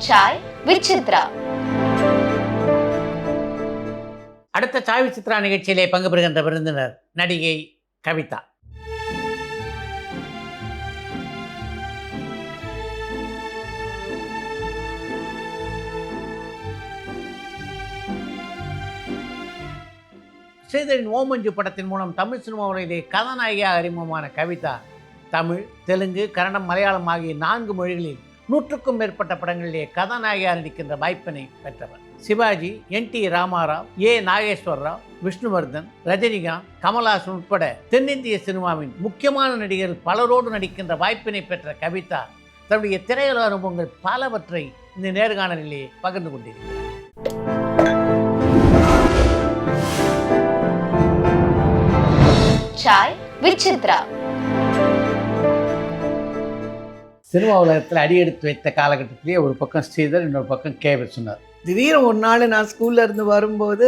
சாய் விசித்ரா. அடுத்த சாய் விசித்ரா நிகழ்ச்சியிலே பங்கு பெறுகின்ற விருந்தினர் நடிகை கவிதா. ஸ்ரீதரின் ஓமஞ்சு படத்தின் மூலம் தமிழ் சினிமாவிலே கதாநாயகியாக அறிமுகமான கவிதா தமிழ், தெலுங்கு, கன்னடம், மலையாளம் ஆகிய 4 மொழிகளில் 100க்கும் மேற்பட்ட படங்களிலே கதாநாயகியாக நடிக்கின்ற வாய்ப்பினை பெற்றவர். சிவாஜி, NT ராமாராவ், A நாகேஸ்வரராவ், விஷ்ணுவர்தன், ரஜினிகாந்த், கமல்ஹாசன் உட்பட தென்னிந்திய சினிமாவின் முக்கியமான நடிகர்கள் பலரோடு நடிக்கின்ற வாய்ப்பினை பெற்ற கவிதா தன்னுடைய திரையுலக அனுபவங்கள் பலவற்றை இந்த நேர்காணலிலே பகிர்ந்து கொண்டிருக்கிறார். சாய் விசித்ரா. சினிமா உலகத்தில் அடியெடுத்து வைத்த காலகட்டத்திலேயே ஒரு பக்கம் ஸ்ரீதர், இன்னொரு பக்கம் கே. விஸ்வநாத். திடீர்னு ஒரு நாள் நான் ஸ்கூல்ல இருந்து வரும்போது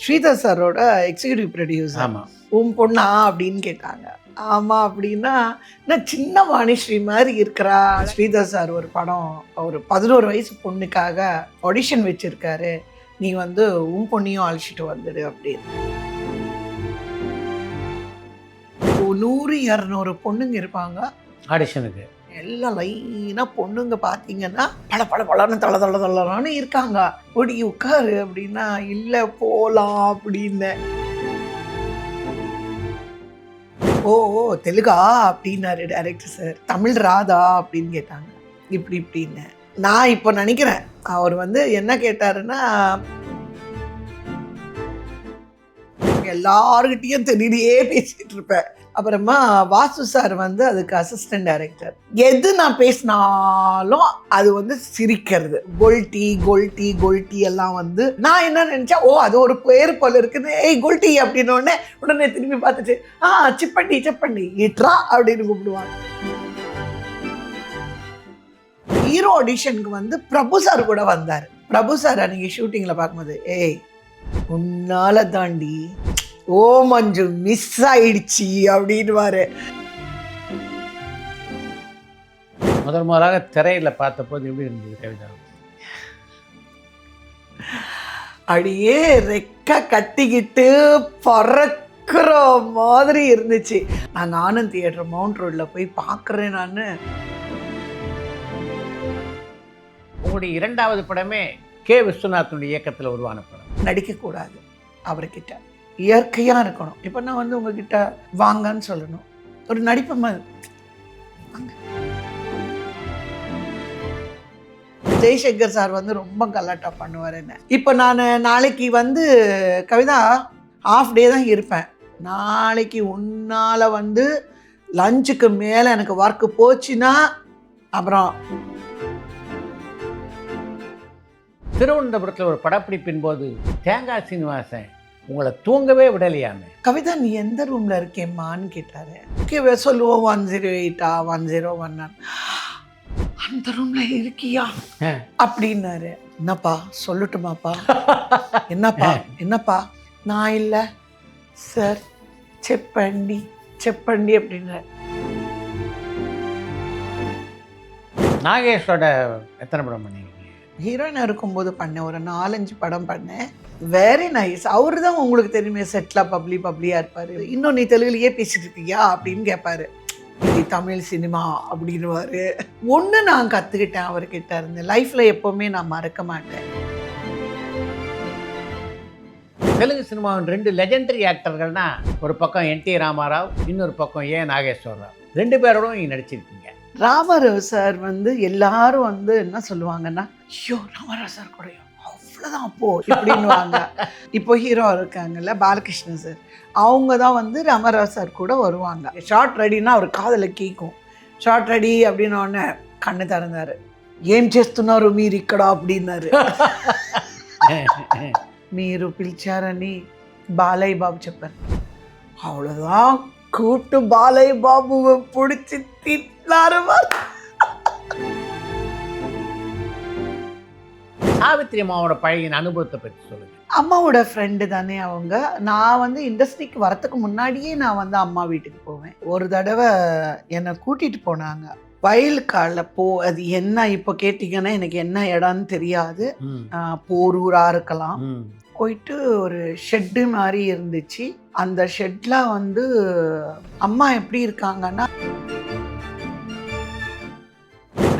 ஸ்ரீதர் சாரோட எக்ஸிக்யூட்டிவ் ப்ரொடியூசர், ஆமாம், உன் பொண்ணா அப்படின்னு கேட்டாங்க. ஆமாம் அப்படின்னா, நான் சின்ன வாணிஸ்ரீ மாதிரி இருக்கிறா. ஸ்ரீதர் சார் ஒரு படம், ஒரு 11 வயசு பொண்ணுக்காக ஆடிஷன் வச்சிருக்காரு, நீ வந்து உன் பொண்ணையும் அழைச்சிட்டு வந்துடு அப்படின்னு. 100-200 பொண்ணுங்க இருப்பாங்க ஆடிஷனுக்கு. எல்லாம் லைனாக பொண்ணுங்க பார்த்தீங்கன்னா பல பல பலன்னு தளன்னு இருக்காங்க. ஒடி உட்காரு அப்படின்னா இல்லை போகலாம் அப்படின்னு. ஓ தெலுங்கா அப்படின்னாரு டைரக்டர் சார். தமிழ் ராதா அப்படின்னு கேட்டாங்க. இப்படின்னு நான் இப்போ நினைக்கிறேன், அவர் வந்து என்ன கேட்டாருன்னா, எல்லாருக்கிட்டையும் தெரியலையே பேசிகிட்டு இருப்பேன். அப்புறமா வாசு சார் வந்து அதுக்கு அசிஸ்டன்ட் டைரக்டர். எது நான் பேசினாலும் அது வந்து சிரிக்கிறது. கொல்டி எல்லாம் வந்து நான் என்ன நினச்சேன், ஓ அது ஒரு பேர் போல இருக்குது, ஏய் கொல்டி அப்படின்னோடனே உடனே திரும்பி பார்த்துட்டு சிப்பண்டி இட்ரா அப்படின்னு கூப்பிடுவாங்க. ஹீரோ ஆடிஷனுக்கு வந்து பிரபு சார் கூட வந்தார். பிரபு சார் அன்னைக்கு ஷூட்டிங்கில் பார்க்கும்போது, ஏய் உன்னால தாண்டி ஓ மஞ்சு மிஸ் ஆயிடுச்சு அப்படின்வாரு. முதலாக திரையில பார்த்தபோது எப்படி இருந்தது கவிதா? அப்படியே ரெக்க கட்டிக்கிட்டு பறக்கிற மாதிரி இருந்துச்சு. நாங்கள் ஆனந்த் தியேட்டர் மவுண்ட் ரோட்ல போய் பார்க்குறேன். நான் உங்களுடைய 2வது படமே கே. விஸ்வநாதனுடைய இயக்கத்தில் உருவான படம். நடிக்கக்கூடாது, அவர்கிட்ட இயற்கையாக இருக்கணும். இப்போ நான் வந்து உங்ககிட்ட வாங்கன்னு சொல்லணும், ஒரு நடிப்பை ஜெய்சங்கர் சார் வந்து ரொம்ப கலாட்டா பண்ணுவார் என்ன. இப்போ நான் நாளைக்கு வந்து கவிதா ஹாஃப் டே தான் இருப்பேன், நாளைக்கு உன்னால் வந்து லஞ்சுக்கு மேலே எனக்கு ஒர்க்கு போச்சுன்னா அப்புறம். திருவனந்தபுரத்தில் ஒரு படப்பிடிப்பின் போது தேங்காய் சீனிவாசன் உங்களை தூங்கவே விடலையாமே. கவிதா நீ எந்த ரூம்ல இருக்கேம்மான்னு கேட்டாரு. ஓகே சொல்லுவோம் 108 101 அந்த ரூம்ல இருக்கியா அப்படின்னாரு. என்னப்பா சொல்லட்டுமாப்பா? என்னப்பா நான் இல்லை சார், செப்பண்டி அப்படின்ற. நாகேஷோட எத்தனை படம் பண்ணீங்க? ஹீரோயினாக இருக்கும்போது பண்ணேன், ஒரு 4-5 படம் பண்ணேன். Very nice. அவரு தான் உங்களுக்கு தெரியுமே செட்டில் பப்ளியாக இருப்பார். இன்னும் நீ தெலுங்குலையே பேசிட்டு இருக்கியா அப்படின்னு கேட்பாரு. இது தமிழ் சினிமா அப்படின்வாரு. ஒன்று நான் கற்றுக்கிட்டேன் அவர்கிட்ட இருந்து, லைஃப்பில் எப்போவுமே நான் மறக்க மாட்டேன். தெலுங்கு சினிமாவின் 2 லெஜெண்டரி ஆக்டர்கள்னா, ஒரு பக்கம் NT ராமாராவ், இன்னொரு பக்கம் A நாகேஸ்வரராவ். 2 பேரோடும் நீங்கள் நடிச்சிருக்கீங்க. ராமராவ் சார் வந்து எல்லாரும் வந்து என்ன சொல்லுவாங்கன்னா, ஐயோ ராமராவ் சார் கூட அவ்வளோதான் அப்போ இப்படின்னுவாங்க. இப்போ ஹீரோ இருக்காங்கல்ல பாலகிருஷ்ணன் சார், அவங்க தான் வந்து ராமராவ் சார் கூட வருவாங்க. ஷார்ட் ரெடின்னா அவர் காதில் கேட்கும். ஷார்ட் ரெடி அப்படின்னோடனே కన్ను తెరన్నారు. ఏం చేస్తున్నారు మీరు ఇక్కడ అప్పుడిన్నారు. మీరు పిలిచారని బాలయ్య బాబు చెప్పారు. அவ்வளோதான் கூப்பிட்டு பாலయ్య பாபுவை பிடிச்சி திட்டினாரு. சாவித்திரி அம்மாவோட பழகின அனுபவத்தை பற்றி சொல்லுங்க. அம்மாவோட ஃப்ரெண்டு தானே அவங்க. நான் வந்து இண்டஸ்ட்ரிக்கு வரத்துக்கு முன்னாடியே நான் வந்து அம்மா வீட்டுக்கு போவேன். ஒரு தடவை என்னை கூட்டிகிட்டு போனாங்க. வயல் காலில் அது என்ன இப்போ கேட்டிங்கன்னா எனக்கு என்ன இடம்னு தெரியாது. போரூராக இருக்கலாம். போயிட்டு ஒரு ஷெட்டு மாதிரி இருந்துச்சு. அந்த ஷெட்டில் வந்து அம்மா எப்படி இருக்காங்கன்னா,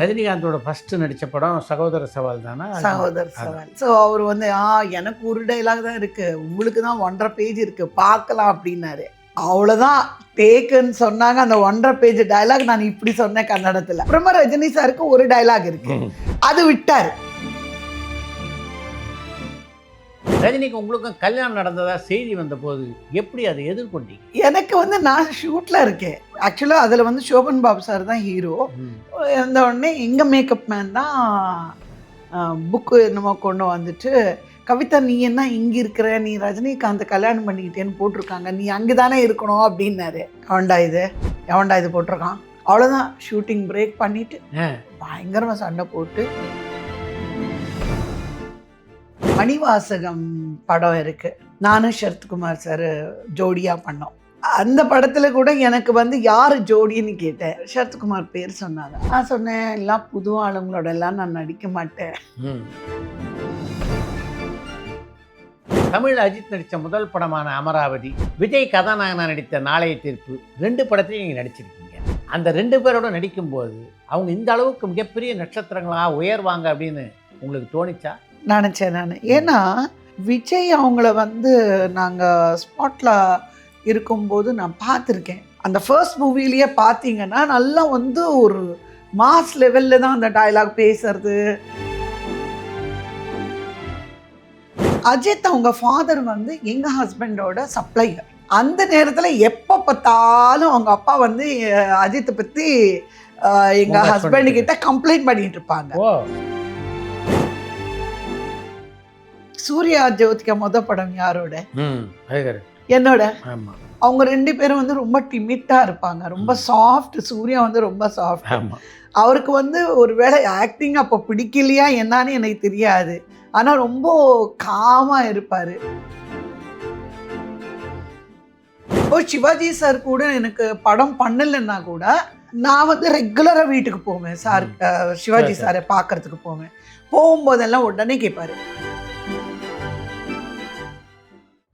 ரஜினிகாந்தோட ஃபர்ஸ்ட் நடித்த படம் சகோதர சவால் தானே? சகோதர சவால். ஸோ அவர் வந்து எனக்கு ஒரு டைலாக் தான் இருக்குது, உங்களுக்கு தான் 1.5 பேஜ் இருக்குது, பார்க்கலாம் அப்படின்னாரு. அவ்வளோதான் டேக்குன்னு சொன்னாங்க. அந்த 1.5 பேஜ் டைலாக் நான் இப்படி சொன்னேன் கன்னடத்தில். அப்புறமா ரஜினி சாருக்கு ஒரு டைலாக் இருக்கு, அது விட்டார். ரஜினிக்கு உங்களுக்கும் கல்யாணம் நடந்ததா செய்தி வந்த போது எப்படி அதை எதிர்கொண்டீங்க? எனக்கு வந்து நான் ஷூட்டில் இருக்கேன். ஆக்சுவலாக அதில் வந்து சோபன் பாபு சார் தான் ஹீரோ. இருந்த உடனே எங்கள் மேக்கப் மேன் தான் புக்கு என்னமோ கொண்டு வந்துட்டு, கவிதா நீ என்ன இங்கே இருக்கிற, நீ ரஜினிகாந்த் கல்யாணம் பண்ணிக்கிட்டேன்னு போட்டிருக்காங்க, நீ அங்கே தானே இருக்கணும் அப்படின்னாரு. எவன்டா இது போட்டிருக்கான். அவ்வளோதான், ஷூட்டிங் பிரேக் பண்ணிவிட்டு பயங்கரமாக சண்டை போட்டு. மணிவாசகம் படம் இருக்குது, நானும் சரத்குமார் சார் ஜோடியாக பண்ணோம். அந்த படத்தில் கூட எனக்கு வந்து யார் ஜோடின்னு கேட்டேன். சரத்குமார் பேர் சொன்னாங்க. நான் சொன்னேன் எல்லாம் புது ஆளுங்களோட எல்லாம் நான் நடிக்க மாட்டேன். தமிழ் அஜித் நடித்த முதல் படமான அமராவதி, விஜய் கதாநாயகனாக நடித்த நாளைய தீர்ப்பு, 2 படத்தையும் நீங்கள் நடிச்சிருக்கீங்க. அந்த 2 பேரோட நடிக்கும்போது அவங்க இந்த அளவுக்கு மிகப்பெரிய நட்சத்திரங்களாக உயர்வாங்க அப்படின்னு உங்களுக்கு தோணிச்சா? நினச்சேன் நான். ஏன்னா விஜய் அவங்கள வந்து நாங்கள் ஸ்பாட்டில் இருக்கும்போது நான் பார்த்துருக்கேன். அந்த ஃபர்ஸ்ட் மூவிலேயே பார்த்தீங்கன்னா நல்லா வந்து ஒரு மாஸ் லெவலில் தான் அந்த டயலாக் பேசுறது. அஜித் அவங்க ஃபாதர் வந்து எங்கள் ஹஸ்பண்டோட சப்ளையர். அந்த நேரத்தில் எப்போ பார்த்தாலும் அவங்க அப்பா வந்து அஜித்தை பற்றி எங்கள் ஹஸ்பண்டு கிட்ட கம்ப்ளைண்ட் பண்ணிட்டு இருப்பாங்க. சூர்யா ஜோதிகா படம் யாரோட? என்னோட. அவங்க 2 பேரும் வந்து ரொம்ப டிமிட்டா இருப்பாங்க, ரொம்ப சாஃப்ட். சூர்யா வந்து ரொம்ப சாஃப்ட். அவருக்கு வந்து ஒரு வேளை ஆக்டிங் அப்போ பிடிக்கலையா என்னன்னு எனக்கு தெரியாது, ஆனா ரொம்ப காமா இருப்பாரு. இப்போ சிவாஜி சார் கூட எனக்கு படம் பண்ணலைன்னா கூட நான் வந்து ரெகுலரா வீட்டுக்கு போவேன். சார் சிவாஜி சாரை பார்க்கறதுக்கு போவேன். போகும்போதெல்லாம் உடனே கேட்பாரு.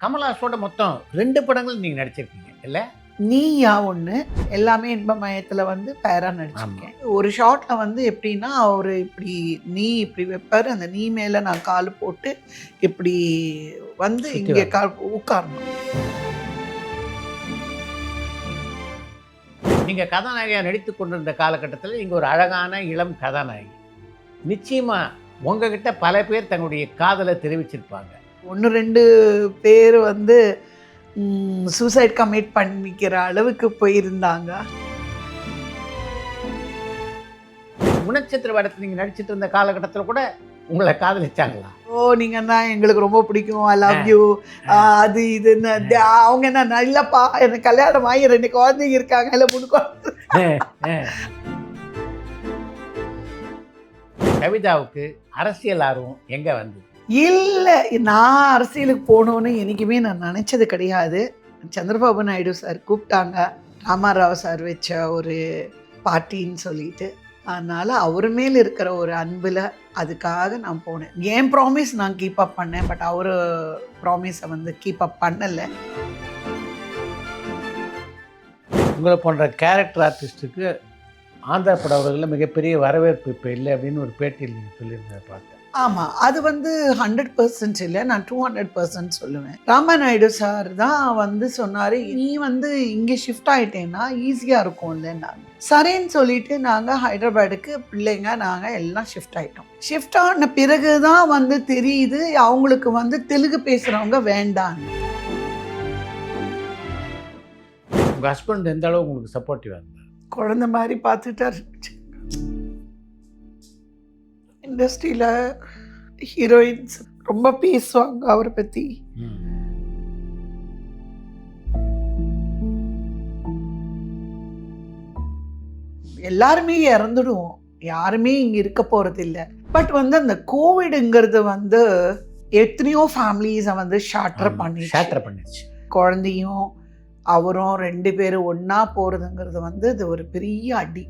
கமல்ஹாசனோட மொத்தம் 2 படங்கள் நீங்கள் நடிச்சிருக்கீங்க இல்லை? நீயா ஒன்று, எல்லாமே இன்பமயத்தில் வந்து பேரா நடிச்சிருக்கேன். ஒரு ஷார்ட்டில் வந்து எப்படின்னா அவர் இப்படி நீ இப்படி வைப்பார், அந்த நீ மேலே நான் கால் போட்டு இப்படி வந்து இங்கே உட்காரணும். நீங்கள் கதாநாயகியாக நடித்து கொண்டிருந்த காலகட்டத்தில் நீங்கள் ஒரு அழகான இளம் கதாநாயகி. நிச்சயமாக உங்ககிட்ட பல பேர் தங்களுடைய காதலை தெரிவிச்சிருப்பாங்க. 1-2 பேர் வந்து சூசைட் கமிட் பண்ணிக்கிற அளவுக்கு போயிருந்தாங்க. குணச்சித்திர படத்தில் நீங்கள் நடிச்சிட்டு இருந்த காலகட்டத்தில் கூட உங்களை காதலிச்சாங்களா? நீங்கள் தான் எங்களுக்கு ரொம்ப பிடிக்கும், ஐ லவ் யூ, அது இதுன்னு. அவங்க என்ன இல்லைப்பா எனக்கு கல்யாணம் ஆகி 2 குழந்தைங்க இருக்காங்க, இல்லை 3 குழந்தை. கவிதாவுக்கு அரசியல் ஆர்வம் எங்கே வந்தது? இல்லை, நான் அரசியலுக்கு போகணுன்னு என்றைக்குமே நான் நினச்சது கிடையாது. சந்திரபாபு நாயுடு சார் கூப்பிட்டாங்க, ராமாராவ் சார் வச்ச ஒரு பார்ட்டின்னு சொல்லிட்டு. அதனால் அவர் மேல் இருக்கிற ஒரு அன்பில் அதுக்காக நான் போனேன். என் ப்ராமிஸ் நான் கீப் அப் பண்ணேன், பட் அவர் ப்ராமிஸை வந்து கீப் அப் பண்ணலை. உங்களை போன்ற கேரக்டர் ஆர்டிஸ்ட்டுக்கு ஆந்திரா படவர்களில் மிகப்பெரிய வரவேற்பு இப்போ இல்லை அப்படின்னு ஒரு பேட்டியில் நீங்கள் சொல்லியிருந்தேன் பார்த்தேன். ஆமாம், அது வந்து 100% இல்லை, நான் 200% சொல்லுவேன். ராமநாயுடு சார் தான் வந்து சொன்னார், நீ வந்து இங்கே ஷிஃப்ட் ஆகிட்டேன்னா ஈஸியாக இருக்கும்ல. நாங்கள் சரின்னு சொல்லிட்டு நாங்கள் ஹைதராபாடுக்கு பிள்ளைங்க நாங்கள் எல்லாம் ஷிஃப்ட் ஆகிட்டோம். ஷிஃப்ட் ஆன பிறகு தான் வந்து தெரியுது அவங்களுக்கு வந்து தெலுங்கு பேசுகிறவங்க வேண்டான்னு. உங்கள் ஹஸ்பண்ட் எந்த அளவு உங்களுக்கு சப்போர்ட்டிவாக இருந்தார்? குழந்தை மாதிரி பார்த்துட்டார். இண்டஸ்ட்ரியில் ஹீரோயின்ஸ் ரொம்ப பேசுவாங்க அவரை பற்றி. எல்லாருமே இறந்துடுவோம், யாருமே இங்கே இருக்க போகிறது இல்லை. பட் வந்து அந்த கோவிடுங்கிறது வந்து எத்தனையோ ஃபேமிலிஸை வந்து ஷாட்டர் பண்ணிடுச்சு. குழந்தையும் அவரும் 2 பேரும் ஒன்றா போகிறதுங்கிறது வந்து இது ஒரு பெரிய அடி.